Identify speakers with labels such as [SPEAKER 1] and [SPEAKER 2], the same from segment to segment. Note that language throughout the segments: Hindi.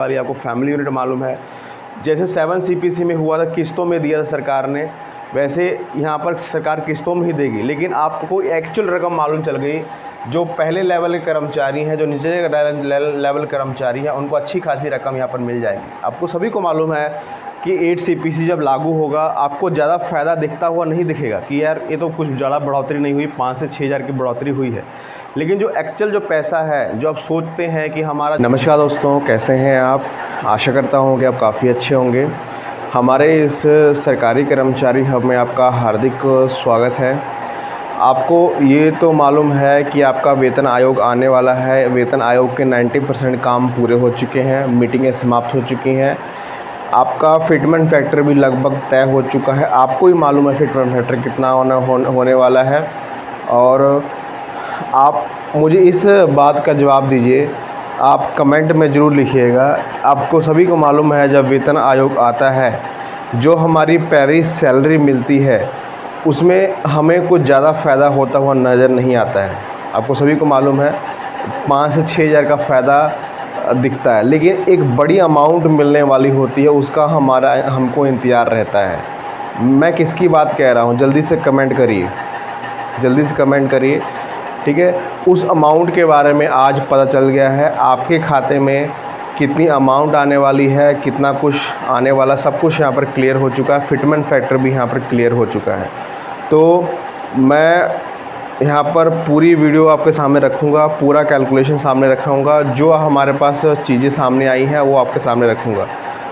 [SPEAKER 1] वाली आपको फैमिली यूनिट मालूम है। जैसे 7 CPC में हुआ था, किस्तों में दिया था सरकार ने, वैसे यहाँ पर सरकार किस्तों में ही देगी, लेकिन आपको एक्चुअल रकम मालूम चल गई। जो पहले लेवल के कर्मचारी हैं, जो नीचे लेवल कर्मचारी हैं, उनको अच्छी खासी रकम यहाँ पर मिल जाएगी। आपको सभी को मालूम है कि 8 CPC जब लागू होगा, आपको ज़्यादा फ़ायदा दिखता हुआ नहीं दिखेगा कि यार ये तो कुछ ज़्यादा बढ़ोतरी नहीं हुई, 5 से 6 हज़ार की बढ़ोतरी हुई है। लेकिन जो एक्चुअल जो पैसा है, जो आप सोचते हैं कि हमारा। नमस्कार दोस्तों, कैसे हैं आप? आशा करता हूं कि आप काफ़ी अच्छे होंगे। हमारे इस सरकारी कर्मचारी हब में आपका हार्दिक स्वागत है। आपको ये तो मालूम है कि आपका वेतन आयोग आने वाला है। वेतन आयोग के 90% काम पूरे हो चुके हैं, मीटिंगें समाप्त हो चुकी हैं। आपका फिटमेंट फैक्टर भी लगभग तय हो चुका है। आपको ही मालूम है फिटमेंट फैक्टर कितना होने वाला है। और आप मुझे इस बात का जवाब दीजिए, आप कमेंट में ज़रूर लिखिएगा। आपको सभी को मालूम है जब वेतन आयोग आता है, जो हमारी पहली सैलरी मिलती है उसमें हमें कुछ ज़्यादा फ़ायदा होता हुआ नज़र नहीं आता है। आपको सभी को मालूम है 5 से 6 हज़ार का फ़ायदा दिखता है, लेकिन एक बड़ी अमाउंट मिलने वाली होती है, उसका हमको इंतज़ार रहता है। मैं किसकी बात कह रहा हूँ, जल्दी से कमेंट करिए, जल्दी से कमेंट करिए, ठीक है। उस अमाउंट के बारे में आज पता चल गया है। आपके खाते में कितनी अमाउंट आने वाली है, कितना कुछ आने वाला, सब कुछ यहाँ पर क्लियर हो चुका है। फिटमेंट फैक्टर भी यहाँ पर क्लियर हो चुका है। तो मैं यहाँ पर पूरी वीडियो आपके सामने रखूँगा, पूरा कैलकुलेशन सामने रखूँगा, जो हमारे पास चीज़ें सामने आई हैं वो आपके सामने रखूँगा।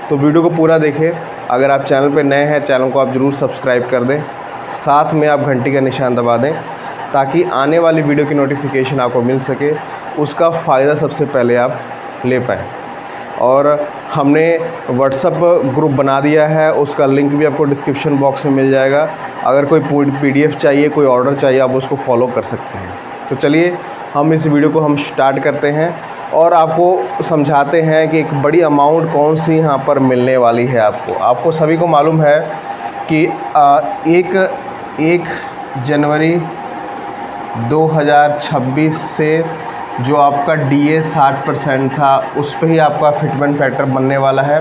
[SPEAKER 1] तो वीडियो को पूरा देखें। अगर आप चैनल पर नए हैं, चैनल को आप ज़रूर सब्सक्राइब कर दें, साथ में आप घंटी का निशान दबा दें, ताकि आने वाली वीडियो की नोटिफिकेशन आपको मिल सके, उसका फ़ायदा सबसे पहले आप ले पाएँ। और हमने व्हाट्सएप ग्रुप बना दिया है, उसका लिंक भी आपको डिस्क्रिप्शन बॉक्स में मिल जाएगा। अगर कोई PDF चाहिए, कोई ऑर्डर चाहिए, आप उसको फॉलो कर सकते हैं। तो चलिए हम इस वीडियो को स्टार्ट करते हैं और आपको समझाते हैं कि एक बड़ी अमाउंट कौन सी यहाँ पर मिलने वाली है। आपको सभी को मालूम है कि 1 जनवरी 2026 से जो आपका DA 60% था, उस पर ही आपका फिटमेंट फैक्टर बनने वाला है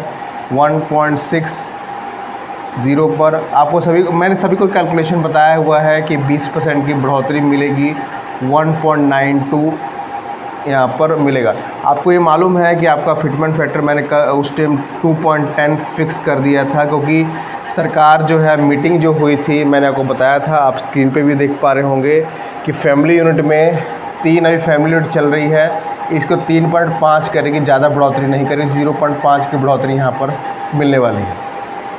[SPEAKER 1] 1.60 पर। मैंने सभी को कैलकुलेशन बताया हुआ है कि 20% की बढ़ोतरी मिलेगी, 1.92 यहाँ पर मिलेगा। आपको ये मालूम है कि आपका फिटमेंट फैक्टर मैंने उस टाइम 2.10 फिक्स कर दिया था, क्योंकि सरकार जो है मीटिंग जो हुई थी, मैंने आपको बताया था, आप स्क्रीन पे भी देख पा रहे होंगे कि फैमिली यूनिट में 3 अभी फैमिली यूनिट चल रही है, इसको 3.5 करेगी, ज़्यादा बढ़ोतरी नहीं करेगी, 0.5 की बढ़ोतरी यहाँ पर मिलने वाली है,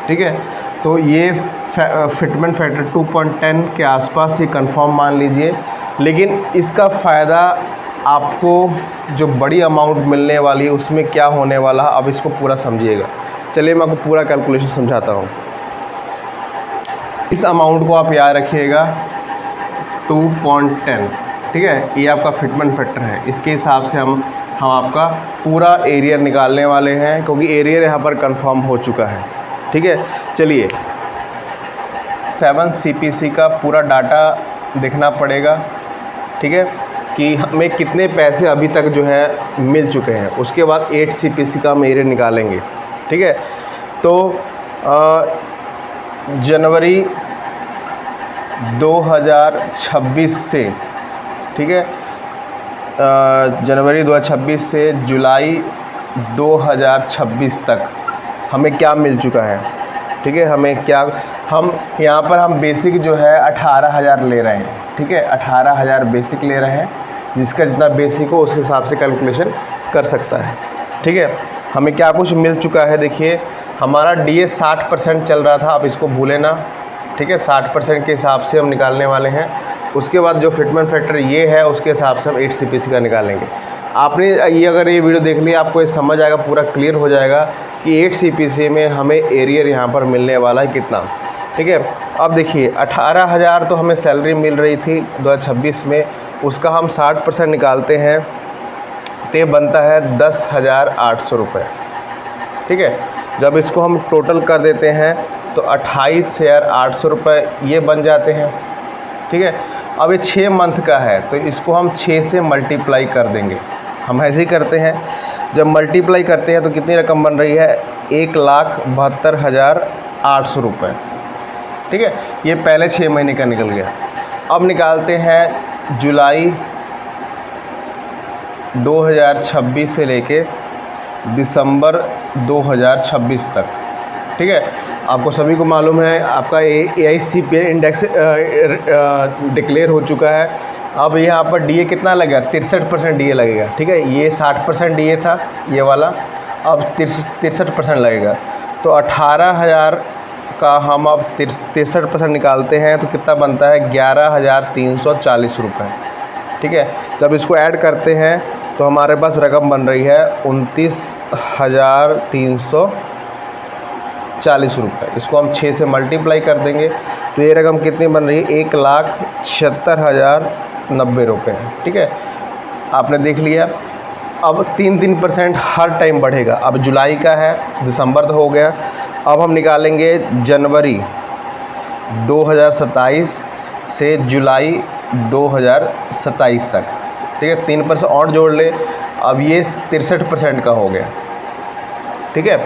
[SPEAKER 1] ठीक है। तो ये फिटमेंट फैक्टर 2.10 के आसपास ये कंफर्म मान लीजिए। लेकिन इसका फ़ायदा आपको जो बड़ी अमाउंट मिलने वाली है उसमें क्या होने वाला है, अब इसको पूरा समझिएगा। चलिए मैं आपको पूरा कैलकुलेशन समझाता हूँ। इस अमाउंट को आप याद रखिएगा, 2.10, ठीक है। ये आपका फिटमेंट फैक्टर है। इसके हिसाब से हम आपका पूरा एरिया निकालने वाले हैं, क्योंकि एरिया यहाँ पर कंफर्म हो चुका है, ठीक है। चलिए 7 CPC का पूरा डाटा देखना पड़ेगा, ठीक है, कि हमें कितने पैसे अभी तक जो है मिल चुके हैं। उसके बाद 8 CPC का हम एरिया निकालेंगे, ठीक है। तो जनवरी 2026 से, ठीक है, जनवरी 2026 से जुलाई 2026 तक हमें क्या मिल चुका है, ठीक है। हम यहाँ पर हम बेसिक जो है 18,000 ले रहे हैं, ठीक है। 18,000 बेसिक ले रहे हैं, जिसका जितना बेसिक हो उस हिसाब से कैलकुलेशन कर सकता है, ठीक है। हमें क्या कुछ मिल चुका है, देखिए हमारा DA 60% चल रहा था, आप इसको भूलें ना, ठीक है। 60% के हिसाब से हम निकालने वाले हैं। उसके बाद जो फिटमेंट फैक्टर ये है, उसके हिसाब से हम 8 CPC का निकालेंगे। आपने अगर ये वीडियो देख लिया, आपको ये समझ आएगा, पूरा क्लियर हो जाएगा कि 8 CPC में हमें एरियर यहाँ पर मिलने वाला है कितना, ठीक है। अब देखिए 18,000 तो हमें सैलरी मिल रही थी 2026 में, उसका हम 60% निकालते हैं तो बनता है 10,800 रुपये, ठीक है। जब इसको हम टोटल कर देते हैं तो 28,800 रुपये ये बन जाते हैं, ठीक है। अब ये 6 मंथ का है, तो इसको हम 6 से मल्टीप्लाई कर देंगे। हम ऐसे ही करते हैं, जब मल्टीप्लाई करते हैं तो कितनी रकम बन रही है, 1,72,800 रुपये। ठीक है, ये पहले 6 महीने का निकल गया। अब निकालते हैं जुलाई 2026 से लेके दिसंबर 2026 तक। ठीक है, आपको सभी को मालूम है आपका AICPA इंडेक्स डिक्लेयर हो चुका है। अब यहाँ पर DA कितना लगेगा, 63% DA लगेगा। ठीक है, ये 60% DA था ये वाला, अब 63% लगेगा। तो 18,000 का हम अब 63% निकालते हैं तो कितना बनता है, 11,340 रुपये। ठीक है, जब इसको ऐड करते हैं तो हमारे पास रकम बन रही है 29,340 रुपये। इसको हम 6 से मल्टीप्लाई कर देंगे तो ये रकम कितनी बन रही है, 1,76,090 रुपये। ठीक है, आपने देख लिया। अब 3% हर टाइम बढ़ेगा। अब जुलाई का है, दिसंबर तो हो गया। अब हम निकालेंगे जनवरी 2027 से जुलाई 2027 तक। ठीक है, 3% और जोड़ ले, अब ये 63% का हो गया। ठीक है,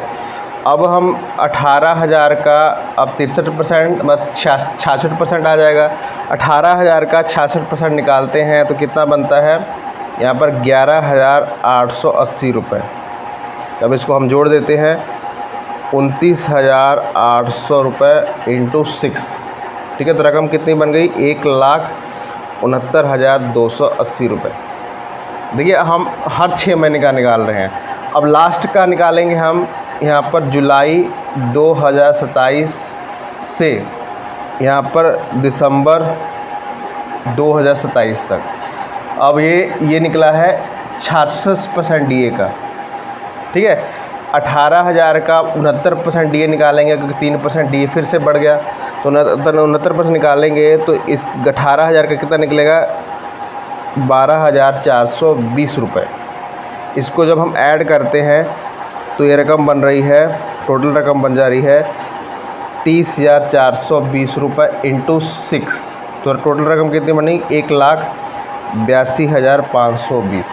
[SPEAKER 1] अब हम 18,000 का अब 63% मतलब 66% आ जाएगा। 18,000 का 66% निकालते हैं तो कितना बनता है, यहाँ पर 11,880 रुपये। अब इसको हम जोड़ देते हैं, 29,800 रुपये इंटू 6। ठीक है, तो रकम कितनी बन गई, 1,69,280 रुपये। देखिए, हम हर 6 महीने का निकाल रहे हैं। अब लास्ट का निकालेंगे हम यहाँ पर जुलाई 2027 से यहाँ पर दिसंबर 2027 तक। अब ये निकला है 66% DA का। ठीक है, 18,000 का 69% DA निकालेंगे क्योंकि 3% DA फिर से बढ़ गया, तो 69% निकालेंगे तो इस 18,000 का कितना निकलेगा, 12,420 रुपये। इसको जब हम ऐड करते हैं तो ये रकम बन रही है, टोटल रकम बन जा रही है 30,420 रुपये इंटू 6। तो टोटल रकम कितनी बनी, 1,82,520।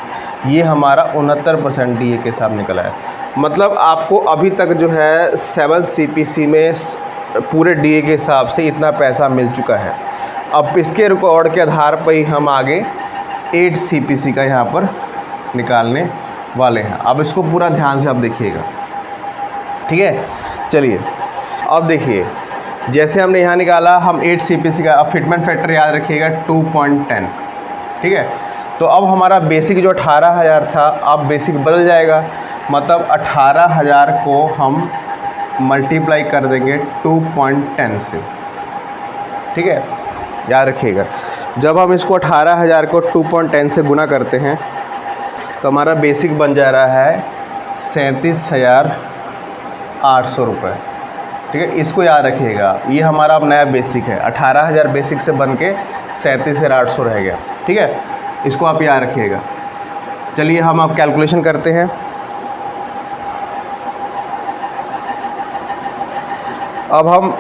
[SPEAKER 1] ये हमारा 69% DA के साथ निकला है। मतलब आपको अभी तक जो है 7 CPC में पूरे DA के हिसाब से इतना पैसा मिल चुका है। अब इसके रिकॉर्ड के आधार पर ही हम आगे 8 CPC का यहाँ पर निकालने वाले हैं। अब इसको पूरा ध्यान से आप देखिएगा। ठीक है, चलिए अब देखिए, जैसे हमने यहाँ निकाला हम 8 CPC का। अब फिटमेंट फैक्टर याद रखिएगा 2.10। ठीक है, तो अब हमारा बेसिक जो 18,000 था, अब बेसिक बदल जाएगा। मतलब 18,000 को हम मल्टीप्लाई कर देंगे 2.10 से। ठीक है, याद रखिएगा, जब हम इसको 18,000 को 2.10 से गुना करते हैं तो हमारा बेसिक बन जा रहा है 37,800 रुपये। ठीक है, इसको याद रखिएगा, ये हमारा अब नया बेसिक है। 18,000 बेसिक से बन के 37,800 रह गया। ठीक है, इसको आप याद रखिएगा। चलिए हम अब कैलकुलेशन करते हैं। अब हम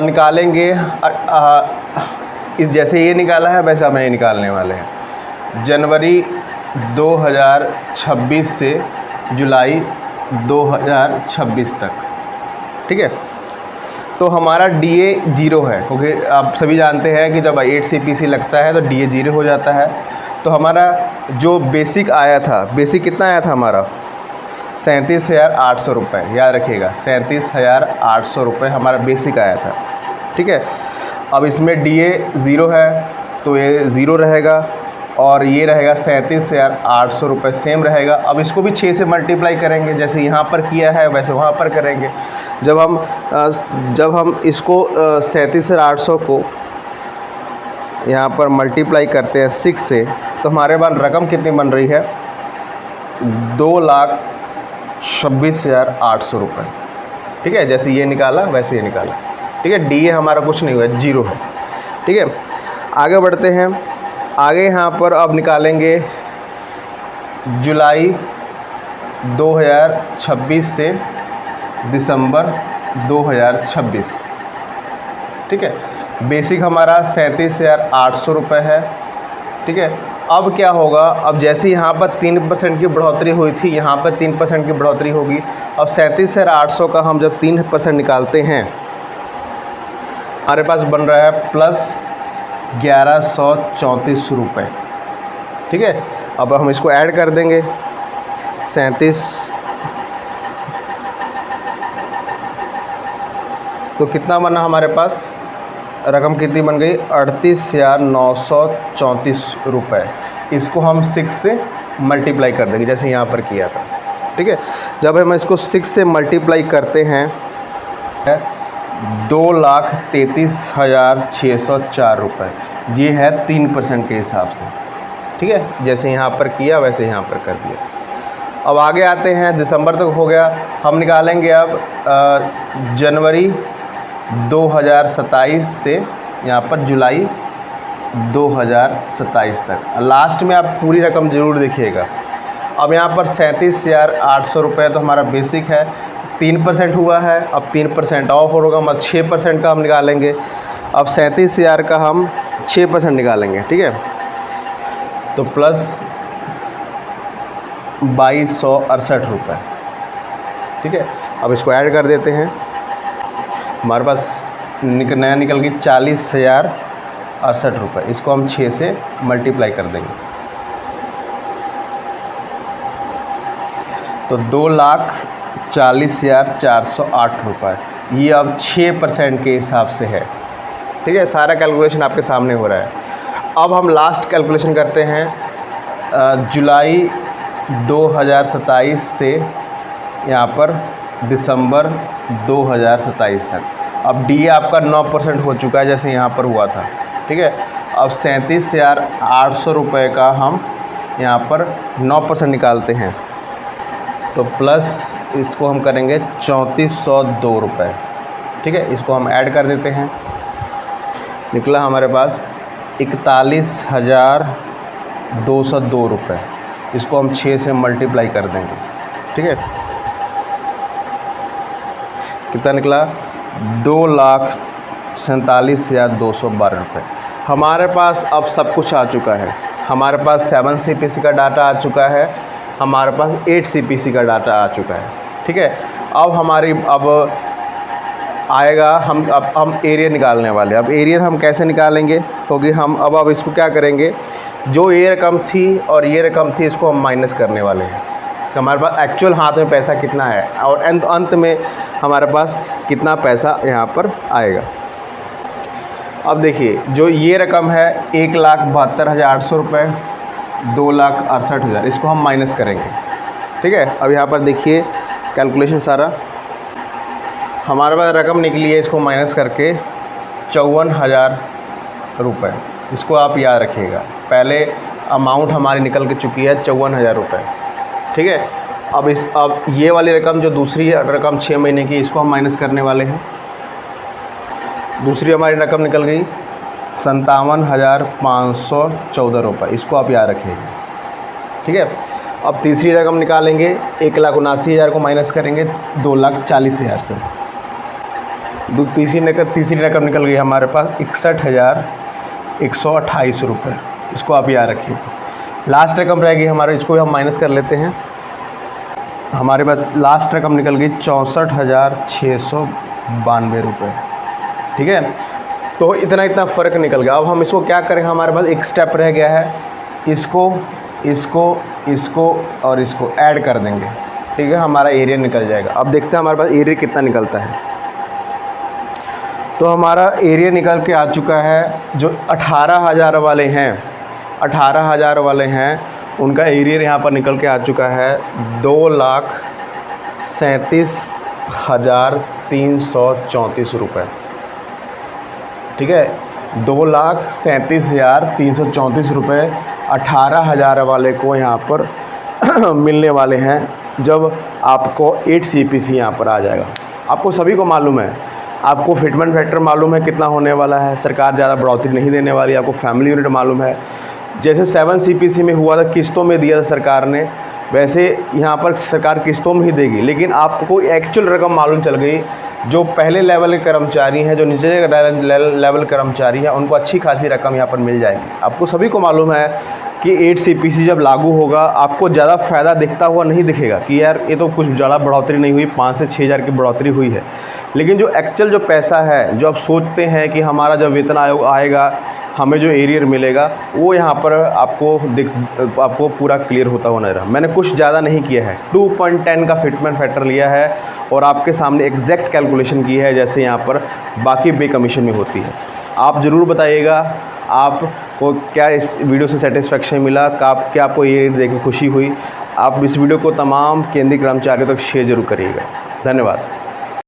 [SPEAKER 1] निकालेंगे जैसे ये निकाला है वैसे हम ये निकालने वाले हैं, जनवरी 2026 से जुलाई 2026 तक। ठीक है, तो हमारा DA 0 है क्योंकि आप सभी जानते हैं कि जब 8 CPC लगता है तो DA 0 हो जाता है। तो हमारा जो बेसिक आया था, बेसिक कितना आया था हमारा, 37,800 रुपये। याद रखिएगा, 37,800 रुपये हमारा बेसिक आया था। ठीक है, अब इसमें DA 0 है तो ये 0 रहेगा और ये रहेगा 37,800 रुपये सेम रहेगा। अब इसको भी 6 से मल्टीप्लाई करेंगे, जैसे यहाँ पर किया है वैसे वहाँ पर करेंगे। जब हम इसको 37,800 को यहाँ पर मल्टीप्लाई करते हैं 6 से तो हमारे पास रकम कितनी बन रही है, 2,26,800 रुपये। ठीक है, जैसे ये निकाला वैसे ये निकाला। ठीक है, DA हमारा कुछ नहीं हुआ, 0 है। ठीक है, आगे बढ़ते हैं। आगे यहाँ पर अब निकालेंगे जुलाई 2026 से दिसंबर 2026। ठीक है, बेसिक हमारा 37,800 रुपये है। ठीक है, अब क्या होगा, अब जैसे यहाँ पर 3% की बढ़ोतरी हुई थी, यहाँ पर 3% की बढ़ोतरी होगी। अब 37,800 का हम जब 3% निकालते हैं, हमारे पास बन रहा है प्लस 1134 रुपये। ठीक है, अब हम इसको ऐड कर देंगे। 37 तो कितना बना हमारे पास, रकम कितनी बन गई, 38,934 रुपये। इसको हम 6 से मल्टीप्लाई कर देंगे जैसे यहाँ पर किया था। ठीक है, जब हम इसको 6 से मल्टीप्लाई करते हैं 2,33,604 रुपये, ये है 3% के हिसाब से। ठीक है, जैसे यहाँ पर किया वैसे यहाँ पर कर दिया। अब आगे आते हैं, दिसंबर तक हो गया, हम निकालेंगे अब जनवरी 2027 से यहाँ पर जुलाई 2027 तक। लास्ट में आप पूरी रकम ज़रूर देखिएगा। अब यहाँ पर 37,800 रुपये तो हमारा बेसिक है, 3% हुआ है। अब 3% ऑफ होगा, मतलब 6% का हम निकालेंगे। अब 37,000 का हम 6% निकालेंगे। ठीक है, तो प्लस 2,268 रुपये। ठीक है, अब इसको ऐड कर देते हैं। हमारे पास नया निकल गई 40,068 रुपये। इसको हम 6 से मल्टीप्लाई कर देंगे तो 2,40,408 रुपये। ये अब 6% के हिसाब से है। ठीक है, सारा कैलकुलेशन आपके सामने हो रहा है। अब हम लास्ट कैलकुलेशन करते हैं जुलाई 2027 से यहाँ पर दिसंबर 2027 तक। अब डी आपका 9% हो चुका है जैसे यहाँ पर हुआ था। ठीक है, अब 37,800 रुपये का हम यहाँ पर 9% निकालते हैं तो प्लस इसको हम करेंगे 3,402 रुपये। ठीक है, इसको हम ऐड कर देते हैं। निकला हमारे पास 41,202 रुपये। इसको हम 6 से मल्टीप्लाई कर देंगे। ठीक है, कितना निकला, 2,47,212 रुपये। हमारे पास अब सब कुछ आ चुका है। हमारे पास 7 CPC का डाटा आ चुका है, हमारे पास 8 CPC का डाटा आ चुका है। ठीक है, अब आएगा हम एरिया निकालने वाले। अब एरिया हम कैसे निकालेंगे, क्योंकि हम अब इसको क्या करेंगे, जो ये रकम थी और ये रकम थी इसको हम माइनस करने वाले हैं कि हमारे पास एक्चुअल हाथ में पैसा कितना है और अंत में हमारे पास कितना पैसा यहाँ पर आएगा। अब देखिए, जो ये रकम है 1,72,800 रुपये, 2,68,000, इसको हम माइनस करेंगे। ठीक है, अब यहाँ पर देखिए कैलकुलेशन सारा हमारे पास रकम निकली है, इसको माइनस करके 54,000 रुपये। इसको आप याद रखिएगा, पहले अमाउंट हमारी निकल के चुकी है 54,000 रुपये। ठीक है, अब ये वाली रकम जो दूसरी रकम 6 महीने की, इसको हम माइनस करने वाले हैं। दूसरी हमारी रकम निकल गई 57,514 रुपये। इसको आप याद रखिएगा। ठीक है, अब तीसरी रकम निकालेंगे, 1,79,000 को माइनस करेंगे 2,40,000 से। तीसरी रकम निकल गई हमारे पास 61,128 रुपये। इसको आप याद रखिए। लास्ट रकम रहेगी हमारे, इसको हम माइनस कर लेते हैं। हमारे पास लास्ट रकम निकल गई 64,692 रुपये। ठीक है, तो इतना फ़र्क निकल गया। अब हम इसको क्या करें, हमारे पास एक स्टेप रह गया है, इसको और इसको ऐड कर देंगे। ठीक है, हमारा एरिया निकल जाएगा। अब देखते हैं हमारे पास एरिया कितना निकलता है। तो हमारा एरिया निकल के आ चुका है, जो 18,000 वाले हैं, 18,000 वाले हैं, उनका एरिया यहाँ पर निकल के आ चुका है 2,37,334 रुपये। ठीक है, 2,37,334 रुपये 18,000 वाले को यहाँ पर मिलने वाले हैं जब आपको 8 CPC यहाँ पर आ जाएगा। आपको सभी को मालूम है, आपको फिटमेंट फैक्टर मालूम है कितना होने वाला है, सरकार ज़्यादा बढ़ोतरी नहीं देने वाली। आपको फैमिली यूनिट मालूम है, जैसे 7 CPC में हुआ था, किस्तों में दिया था सरकार ने, वैसे यहाँ पर सरकार किस्तों में ही देगी। लेकिन आपको एक्चुअल रकम मालूम चल गई, जो पहले लेवल के कर्मचारी हैं, जो नीचे लेवल कर्मचारी हैं, उनको अच्छी खासी रकम यहाँ पर मिल जाएगी। आपको सभी को मालूम है कि 8 CPC जब लागू होगा आपको ज़्यादा फ़ायदा दिखता हुआ नहीं दिखेगा कि यार ये तो कुछ ज़्यादा बढ़ोतरी नहीं हुई, 5 से 6 हज़ार की बढ़ोतरी हुई है। लेकिन जो एक्चुअल जो पैसा है, जो आप सोचते हैं कि हमारा जब वेतन आयोग आएगा हमें जो एरियर मिलेगा, वो यहाँ पर आपको पूरा क्लियर होता हुआ नजर। मैंने कुछ ज़्यादा नहीं किया है, 2.10 का फिटमेंट फैक्टर लिया है और आपके सामने एग्जैक्ट कैलकुलेशन की है जैसे यहाँ पर बाकी पे कमीशन में होती है। आप ज़रूर बताइएगा आपको क्या इस वीडियो से सेटिस्फेक्शन मिला, क्या आपको ये देख के खुशी हुई। आप इस वीडियो को तमाम केंद्रीय कर्मचारियों तक शेयर जरूर करिएगा। धन्यवाद।